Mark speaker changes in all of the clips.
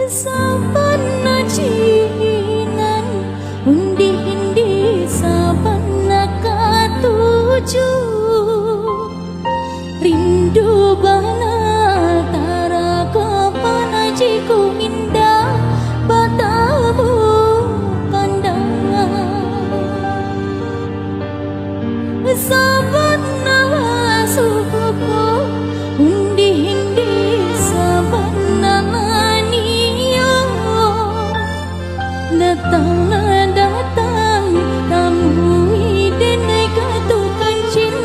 Speaker 1: Saban najinan undi-indi saban nakatuju rindu bana tara kepanajiku indah batamu pandangan saban nasuku undi-indi saban datang tamu iden katukan cinta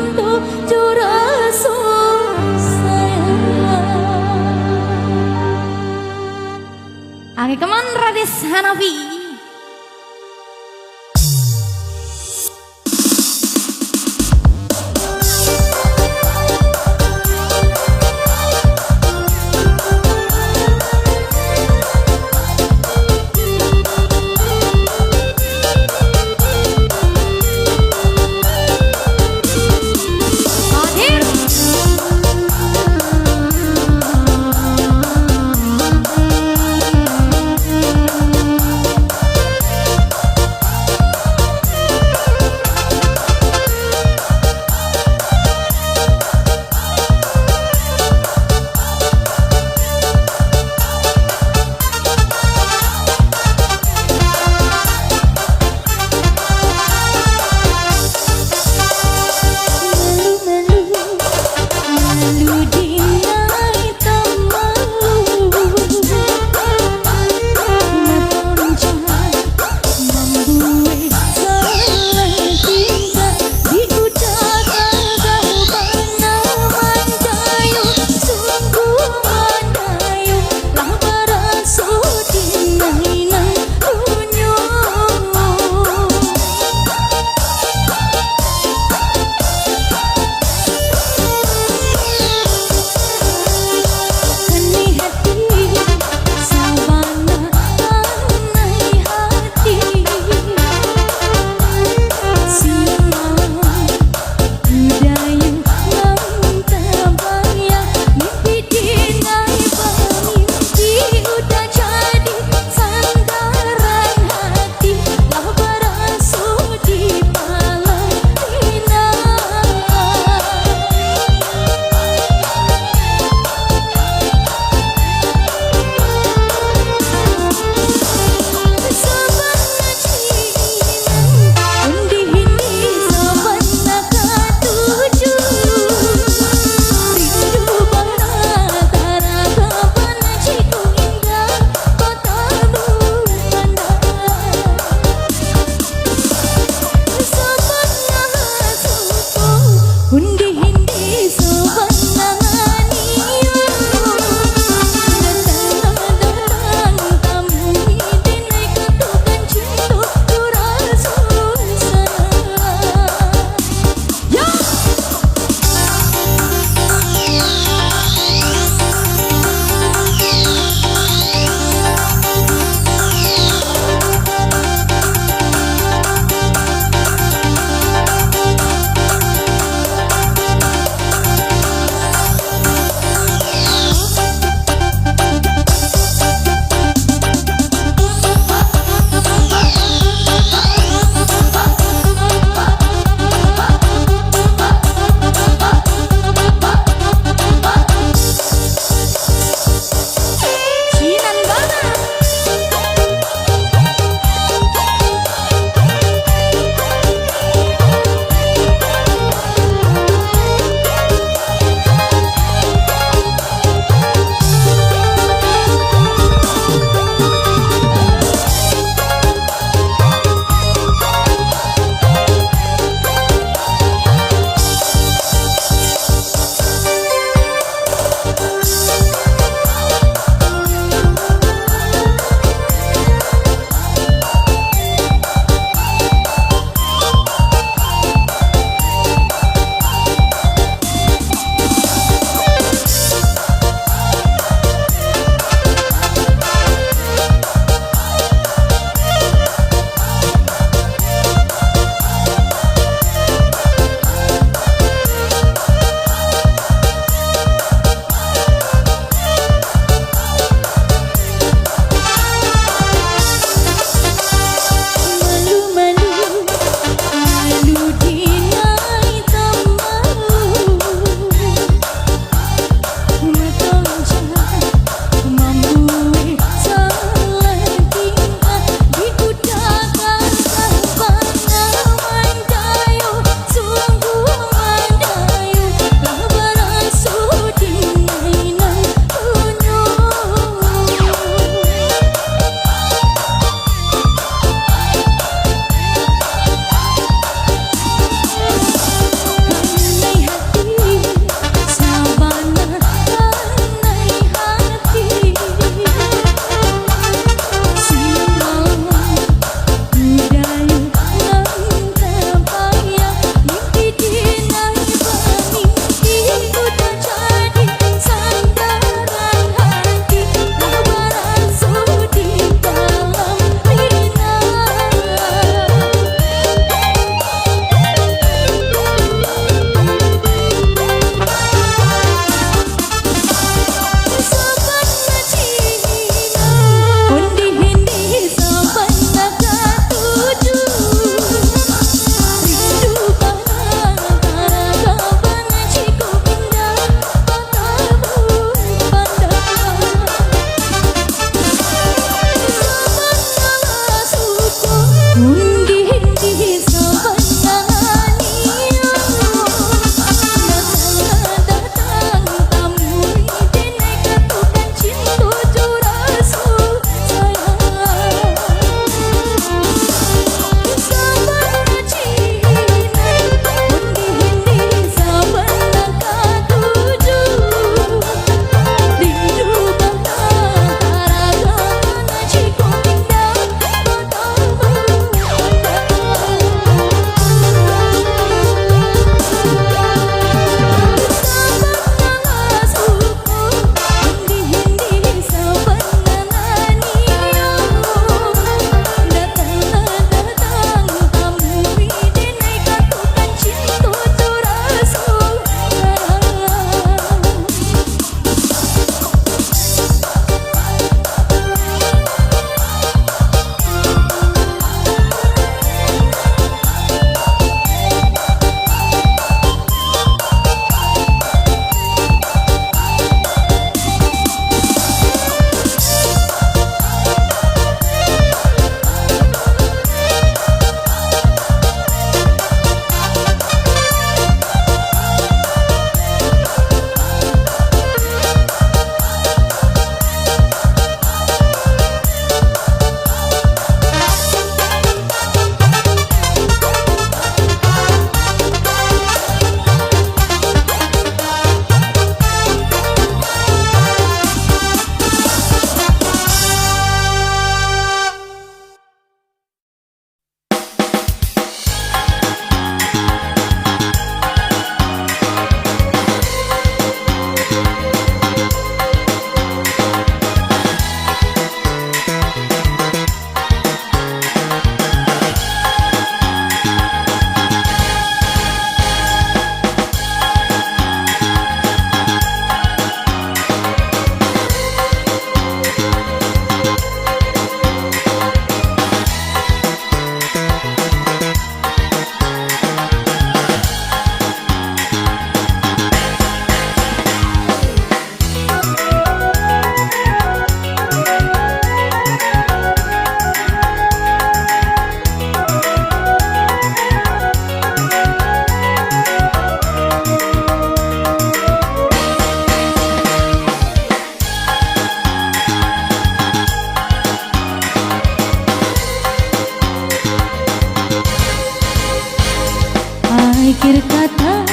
Speaker 1: Akhir kata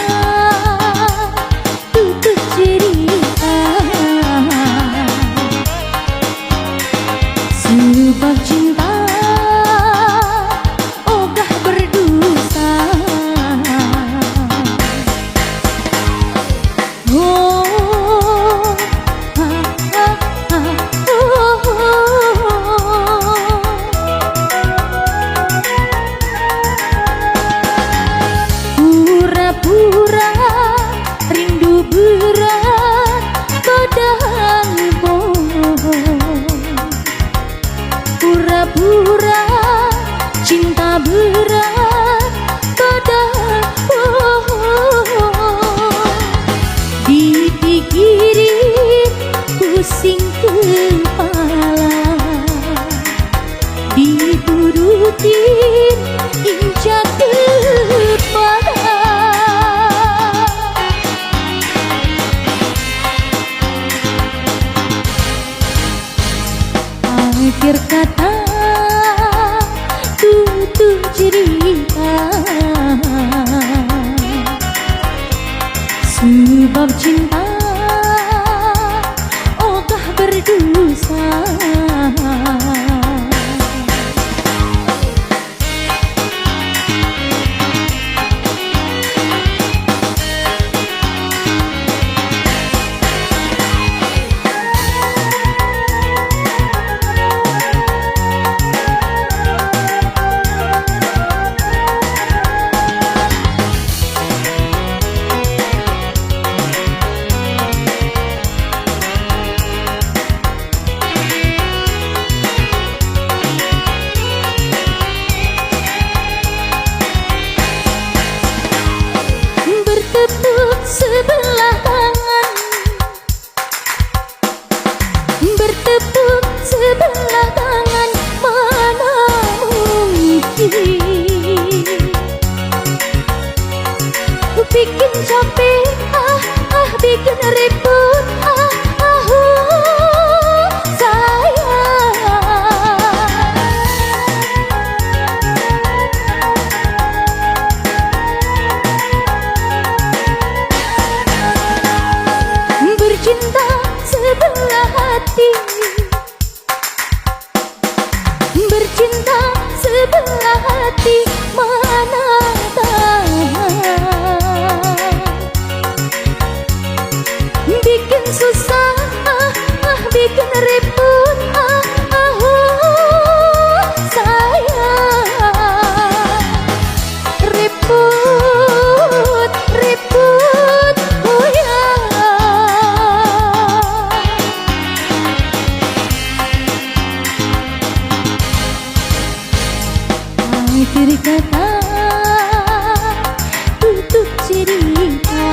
Speaker 1: tutup cerita, sebab cinta ogah berdosa. Oh, ah, ah, ah, oh, pura-pura rindu berat padahal bohong, pura-pura cinta berat padahal bohong. Dipikirin pusing kepala, diturutin injak kepala. Akhir kata tutup cerita, sebab cinta ogah berdosa. Bertepuk sebelah tangan, bertepuk sebelah tangan, mana mungkin bikin capek, bikin repot, sayang. Bercinta sebelah hati, bercinta sebelah hati, mana tahan bikin susah, bikin repot, sayang. Repot, repot, oh ya. Akhir kata tutup cerita,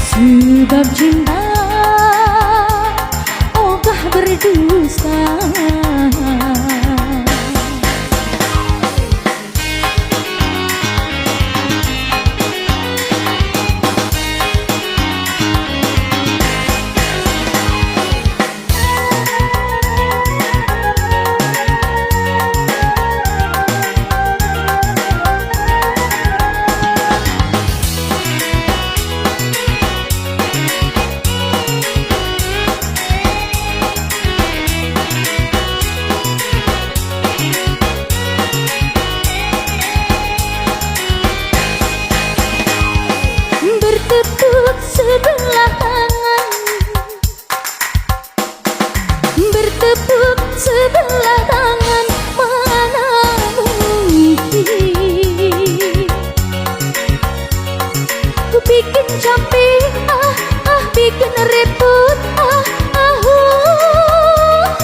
Speaker 1: sebab cinta ogah berdosa. Bertepuk sebelah tangan, bertepuk sebelah tangan, mana mungkin bikin capek, bikin repot,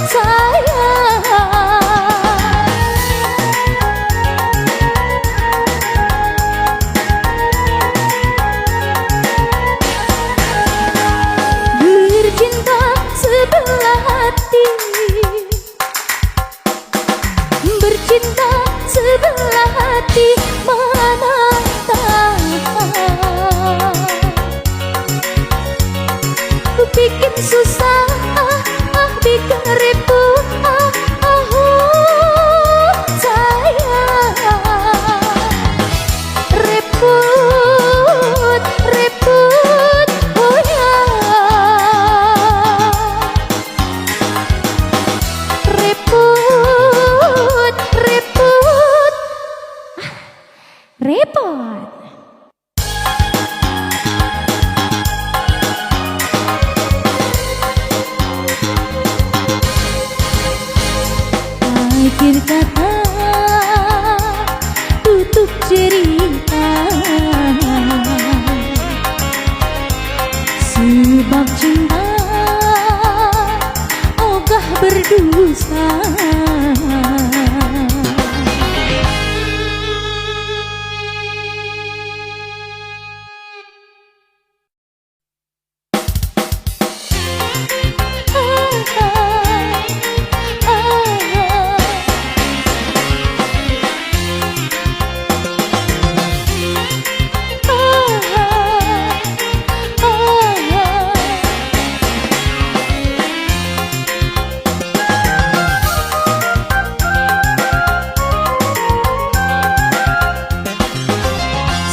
Speaker 1: sayang. Bercinta sebelah hati, bercinta sebelah hati, mana tahan bikin susah, bikin repot, sayang. Akhir kata tutup cerita, sebab cinta ogah berdusta.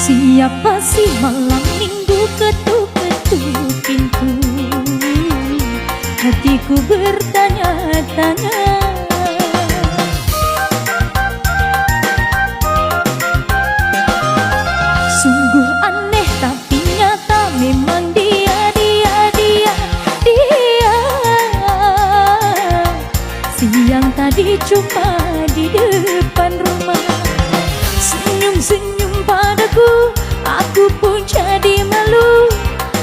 Speaker 1: Siapa sih malam minggu ketuk-ketuk pintu? Hatiku bertanya-tanya. Sungguh aneh tapi nyata, memang dia siang tadi cuma di depan rumah. Senyum-senyum padaku, aku pun jadi malu.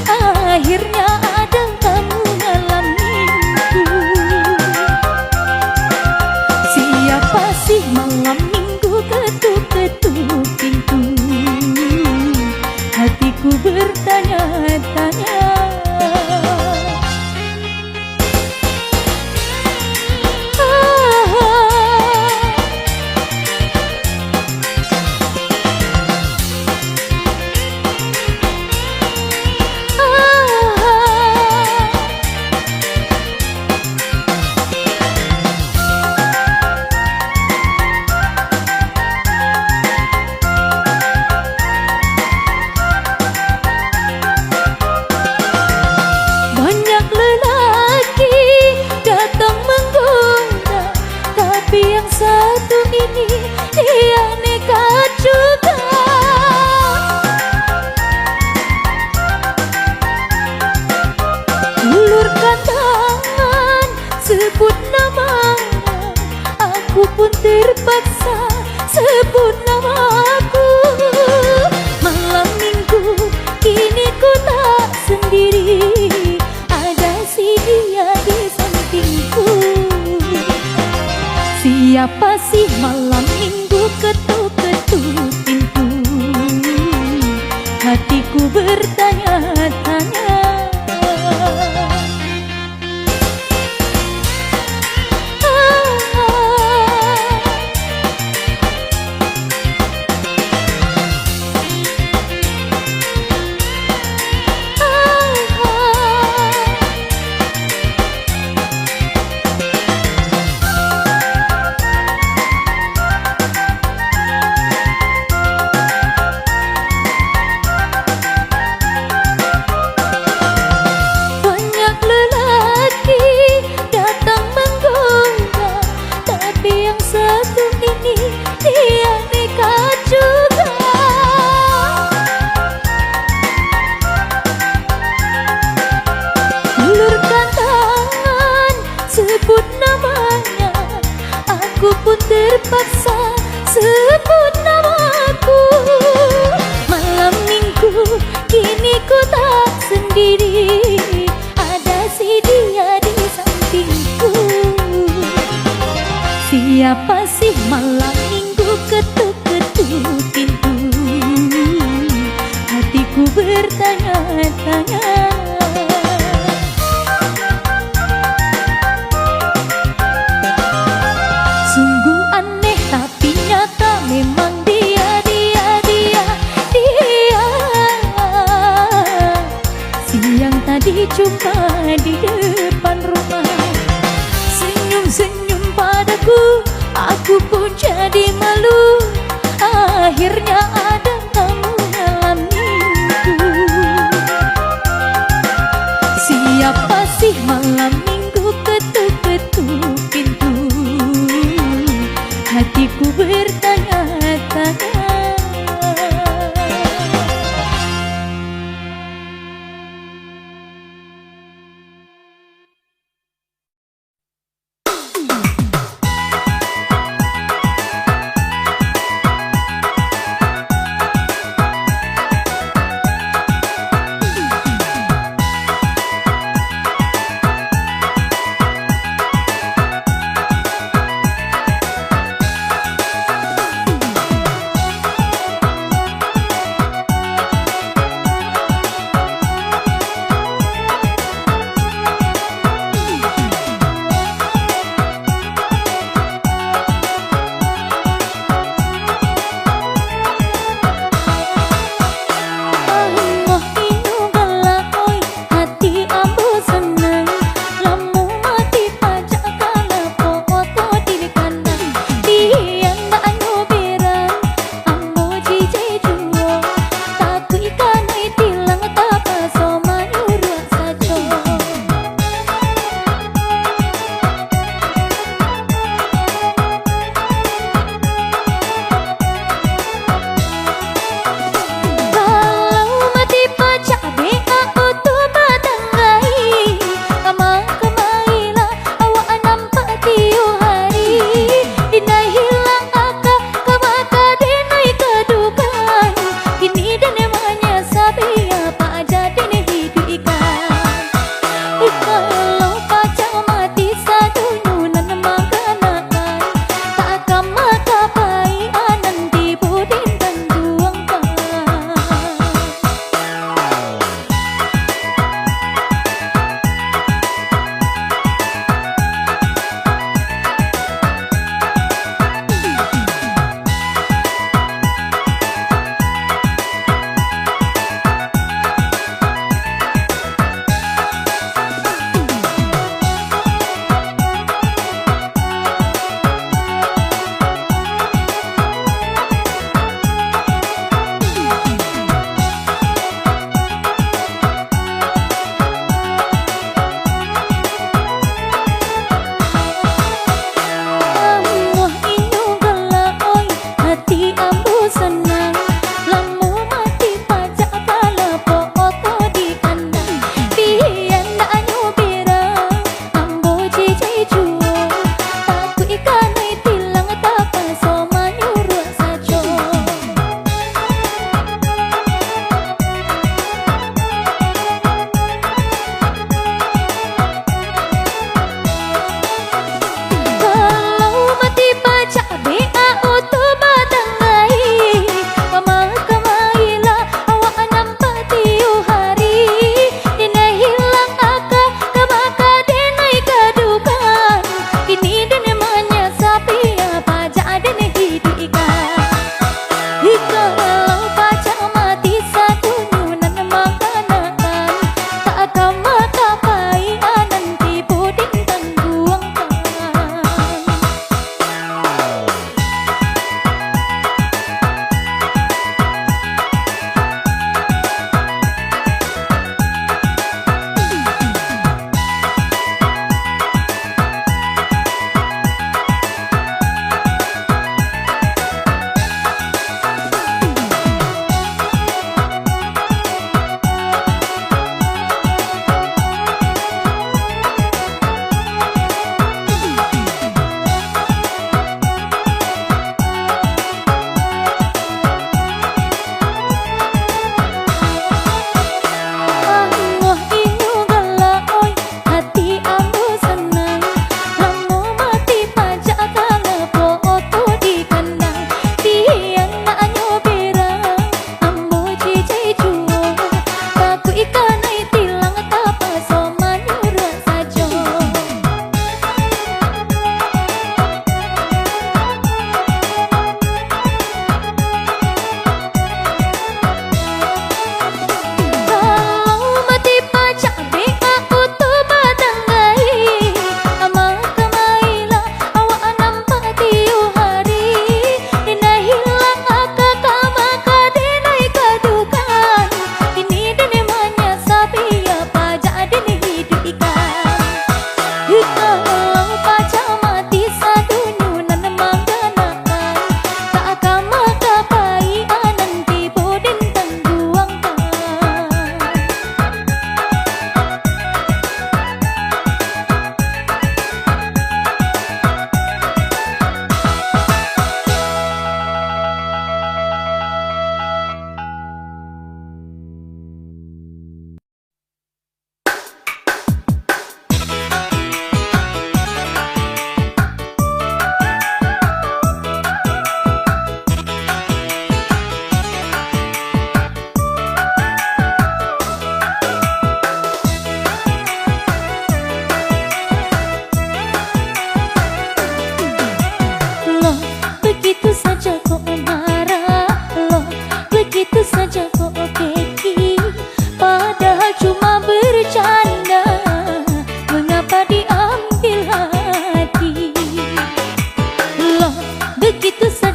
Speaker 1: Akhirnya ada kamu malam minggu. Siapa sih malam minggu ketuk-ketuk pintu? Hatiku bertanya-tanya. Dia nekat juga. Ulurkan tangan, sebut namanya. Aku pun terpaksa sebut namaku. Malam minggu kini ku tak sendiri, ada si dia di sampingku. Siapa sih malam minggu ketuk-ketuk pintu? Hatiku bertanya-tanya. Sebut namanya, aku pun terpaksa sebut namaku. Malam minggu kini ku tak sendiri, ada si dia di sampingku. Siapa sih malam minggu ketuk-ketuk pintu? Hatiku bertanya-tanya. Sungguh aneh tapi nyata, memang dia siang tadi jumpa di depan rumah. Senyum-senyum padaku, aku pun jadi malu. Akhirnya ada kamu malam minggu. Siapa sih malam minggu ketuk-ketuk pintu? Hatiku bertanya-tanya.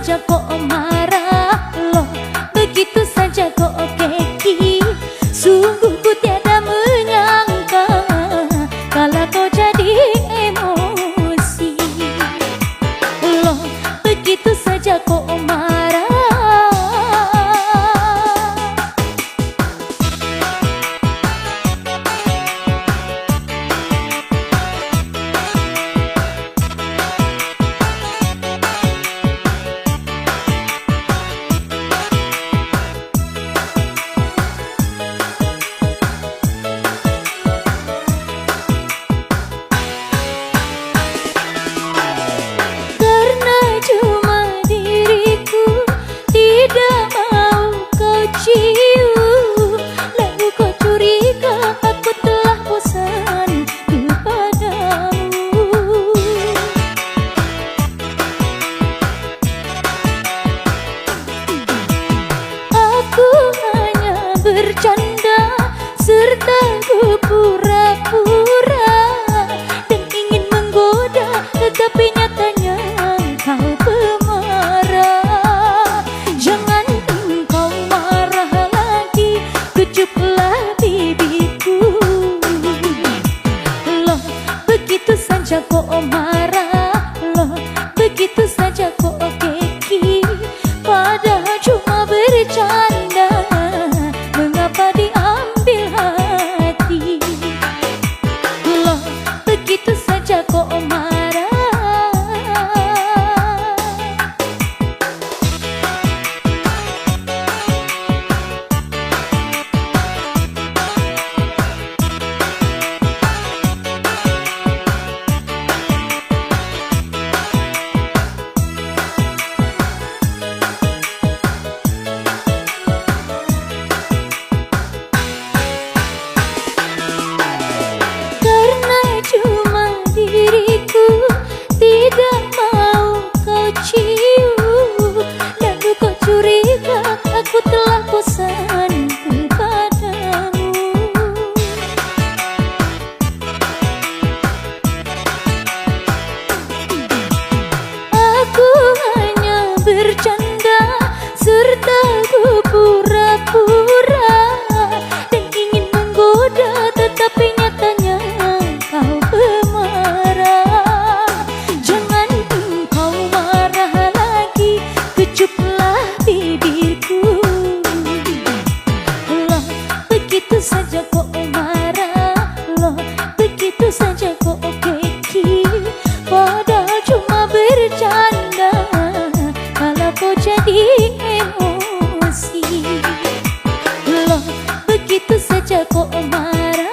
Speaker 1: saja kok marah loh, begitu saja kok keki. Sungguh ku tiada menyangka kalau kau jadi emosi loh, begitu saja kok marah. Bercanda serta ku pura-pura dan ingin menggoda, tetapi nyatanya kau pemarah. Jangan engkau marah lagi, kecuplah bibirku loh, begitu saja kok marah loh, begitu saja kok keki. Padahal cuma bercanda, mengapa diambil hati loh, begitu saja kok marah. Aku telah bosan kepadamu. Aku hanya bercanda serta ku pura-pura dan ingin menggoda, tetapi nyatanya kau pemarah. Jangan engkau marah lagi, kecuplah bibirku loh, begitu saja kok marah loh, begitu saja kok keki. Padahal cuma bercanda, kalau kau jadi emosi loh, begitu saja kok marah.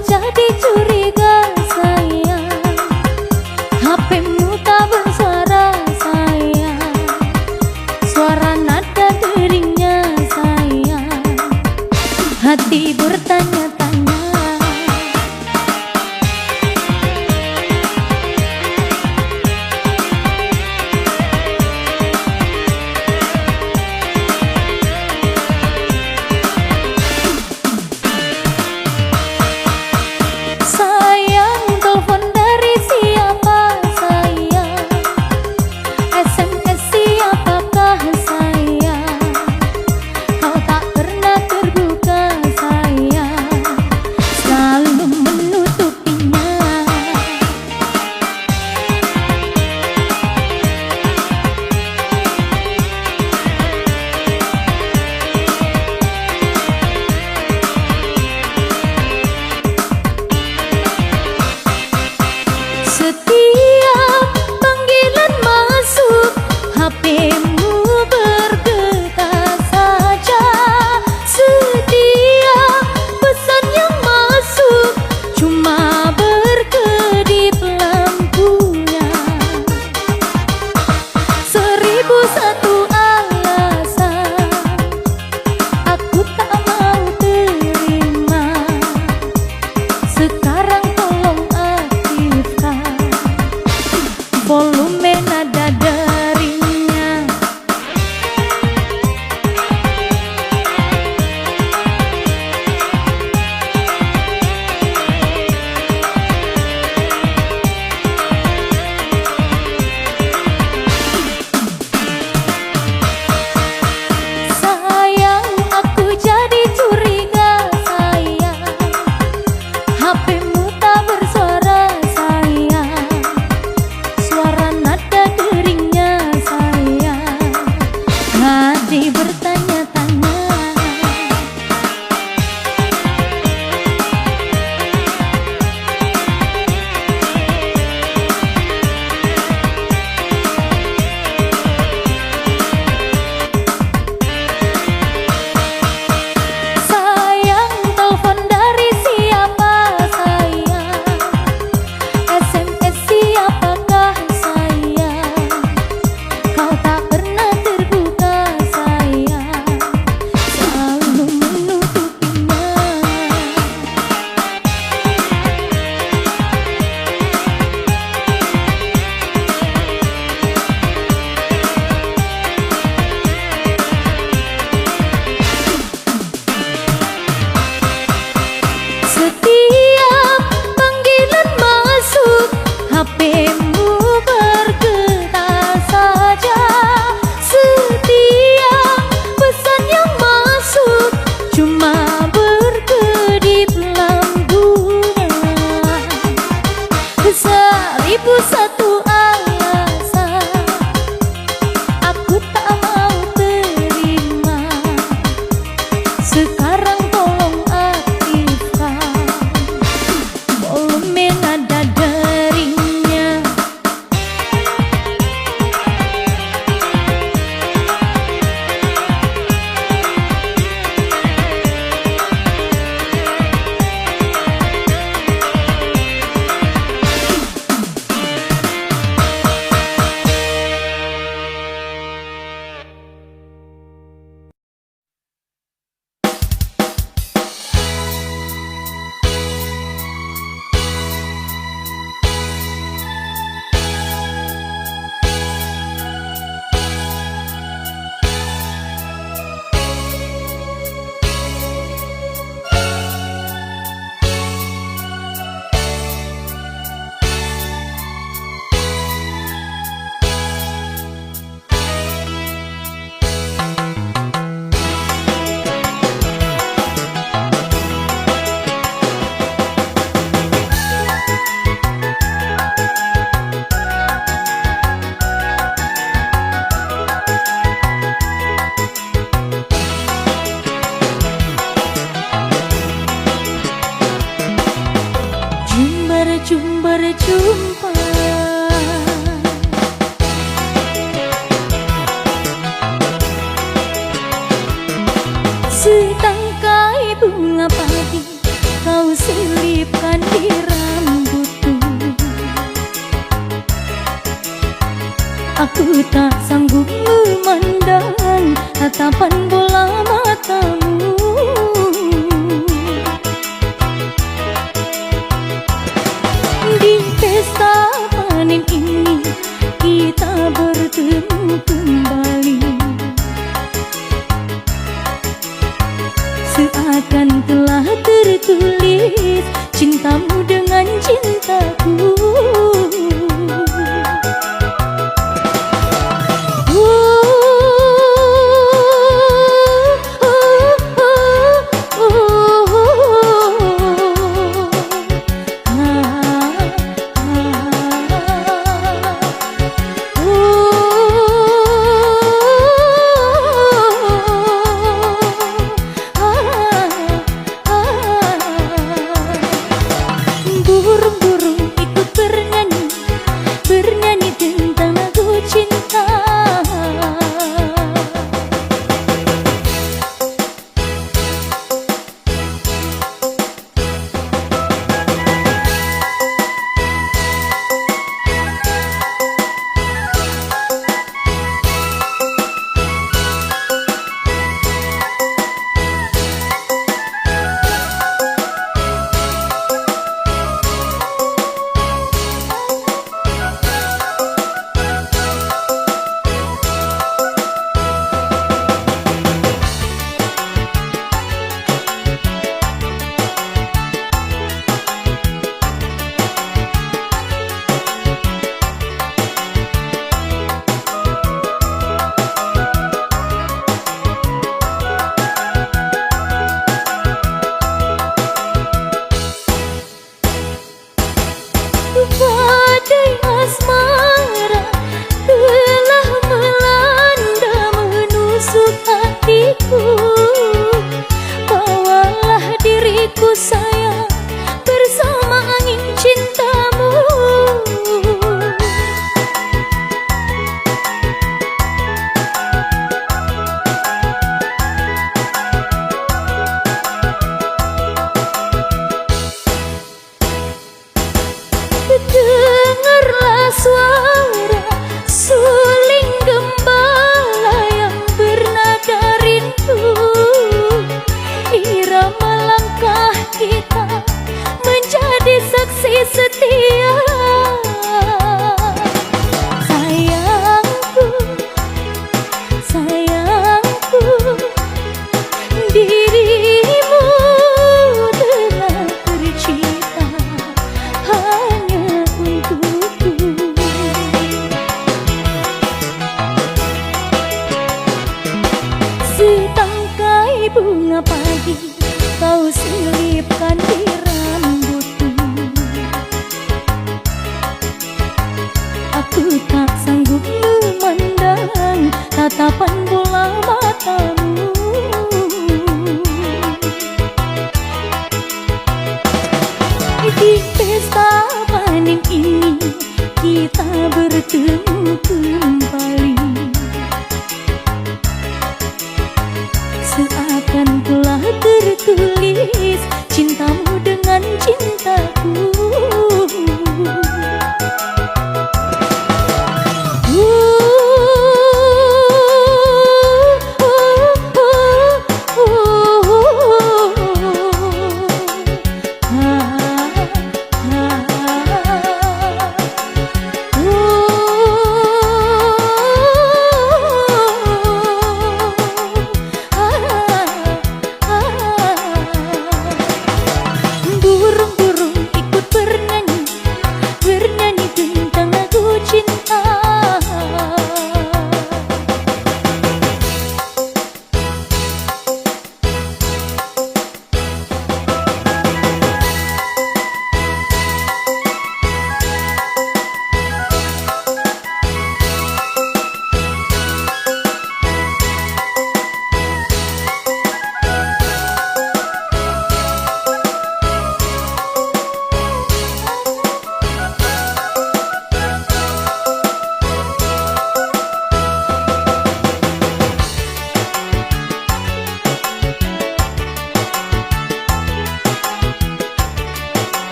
Speaker 1: Jadi curiga sayang, HP-mu tak bersuara sayang, suara nada deringnya sayang, hati bertanya-tanya. Sayang, telepon dari siapa sayang? Aku tak sanggup memandang tatapan bola matamu. Di pesta panen ini kita bertemu kembali, seakan telah tertulis cintamu dengan cintaku. Burung-burung ikut bernyanyi, bernyanyi tentang lagu cinta. Badai asmara telah melanda menusuk hatiku. Bawalah diriku sayang bersama angin cintamu. Dengarlah suara suling gembala yang bernada rindu. Irama langkah kita menjadi saksi setia. Sayangku, sayangku, dirimu telah tercipta hanya untukku. Setangkai bunga pagi kau selipkan di rambutku. Aku tak sanggup memandang tatapan bola matamu. Di pesta panen ini kita bertemu kembali, seakan telah tertulis cintamu dengan cintaku. Bernyanyi tentang lagu cinta.